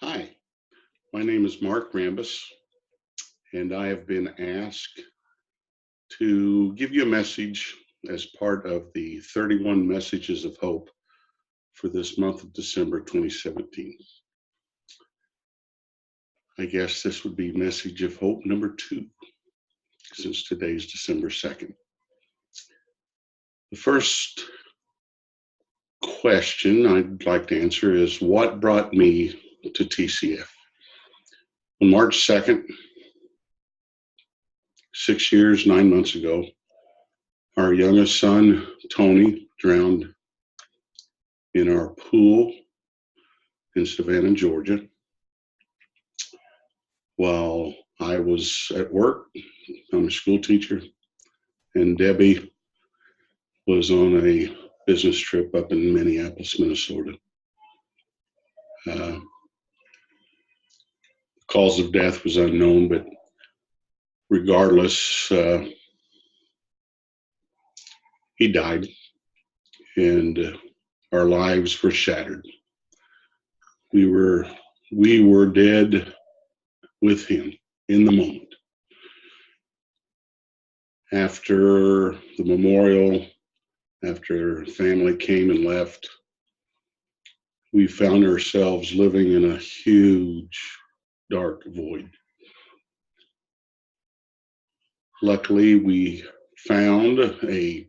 Hi, my name is Mark Rambus, and I have been asked to give you a message as part of the 31 Messages of Hope for this month of December 2017. I guess this would be Message of Hope number 2, since today's December 2nd. The first question I'd like to answer is what brought me to TCF? On March 2nd, 6 years, 9 months ago, our youngest son, Tony, drowned in our pool in Savannah, Georgia, while I was at work. I'm a school teacher, and Debbie was on a business trip up in Minneapolis, Minnesota. The cause of death was unknown, but regardless, he died, and our lives were shattered. We were dead with him in the moment. After the memorial, after family came and left, we found ourselves living in a huge, dark void. Luckily, we found a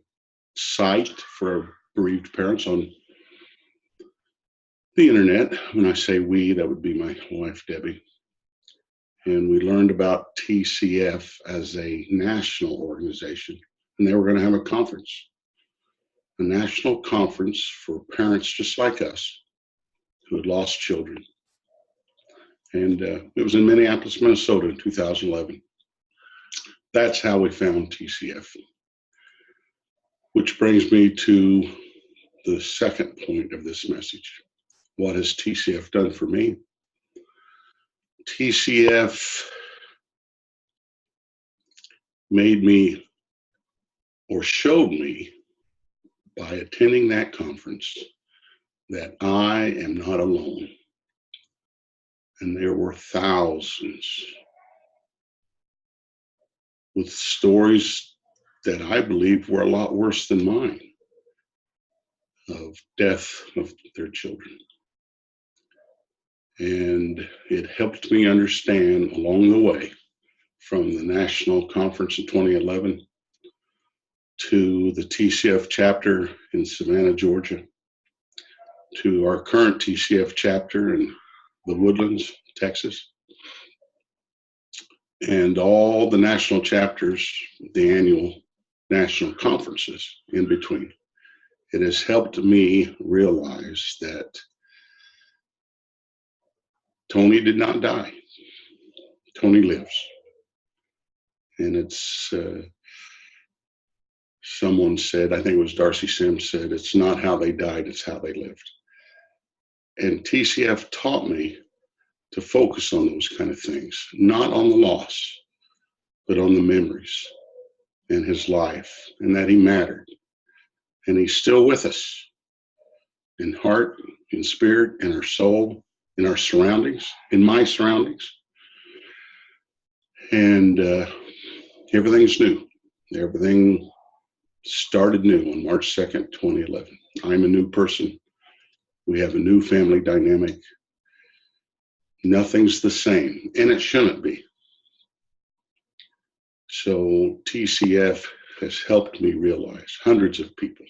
site for bereaved parents on the internet. When I say we, that would be my wife, Debbie. And we learned about TCF as a national organization, and they were going to have a conference, a national conference for parents just like us who had lost children. And it was in Minneapolis, Minnesota in 2011. That's how we found TCF. Which brings me to the second point of this message. What has TCF done for me? TCF made me, or showed me, by attending that conference, that I am not alone. And there were thousands with stories that I believe were a lot worse than mine of death of their children. And it helped me understand along the way, from the national conference in 2011 to the TCF chapter in Savannah, Georgia, to our current TCF chapter in the Woodlands, Texas, and all the national chapters, the annual national conferences in between. It has helped me realize that Tony did not die. Tony lives. And it's, someone said, I think it was Darcy Sims said, it's not how they died, it's how they lived. And TCF taught me to focus on those kind of things, not on the loss, but on the memories and his life, and that he mattered. And he's still with us in heart, in spirit, in our soul, in our surroundings, in my surroundings. And everything's new. Everything started new on March 2nd, 2011. I'm a new person. We have a new family dynamic. Nothing's the same, and it shouldn't be. So TCF has helped me realize, hundreds of people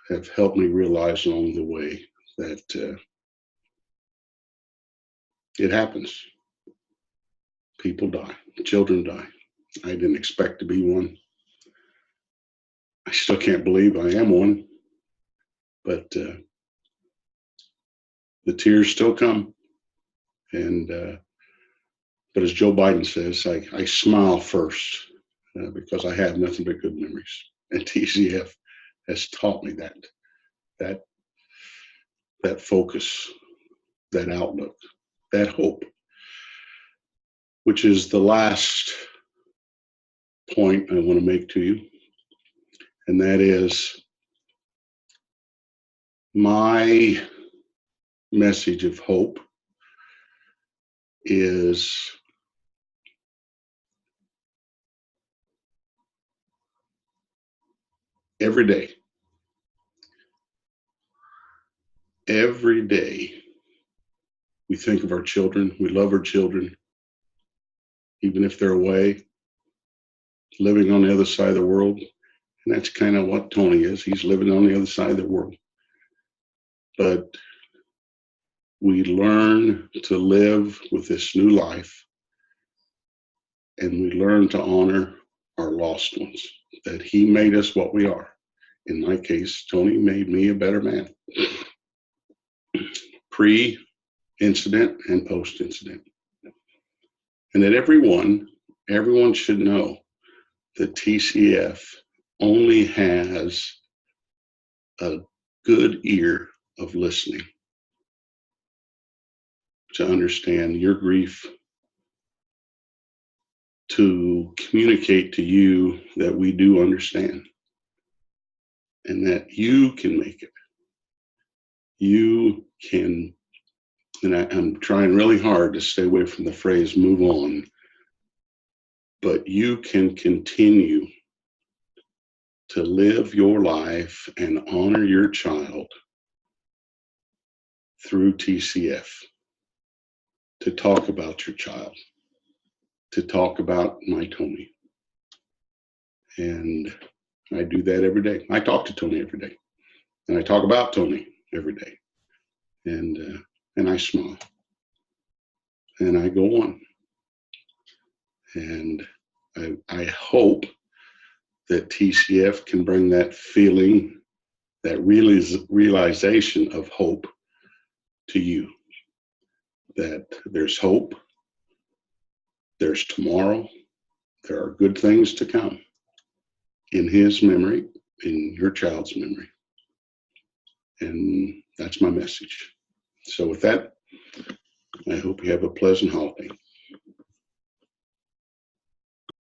have helped me realize along the way that it happens. People die, children die. I didn't expect to be one. I still can't believe I am one, but the tears still come. And but as Joe Biden says, I smile first because I have nothing but good memories. And TCF has taught me that focus, that outlook, that hope, which is the last point I want to make to you. And that is my message of hope is every day. Every day, we think of our children. We love our children, even if they're away, living on the other side of the world. And that's kind of what Tony is. He's living on the other side of the world. But we learn to live with this new life, and we learn to honor our lost ones, that he made us what we are. In my case, Tony made me a better man. Pre-incident and post-incident. And that everyone should know that TCF only has a good ear of listening to understand your grief, to communicate to you that we do understand and that you can make it. You can, and I'm trying really hard to stay away from the phrase move on, but you can continue to live your life and honor your child through TCF, to talk about your child, to talk about my Tony. And I do that every day. I talk to Tony every day, and I talk about Tony every day. And I smile, and I go on. And I hope that TCF can bring that feeling, that realization of hope to you, that there's hope, there's tomorrow, there are good things to come in his memory, in your child's memory. And that's my message. So with that, I hope you have a pleasant holiday.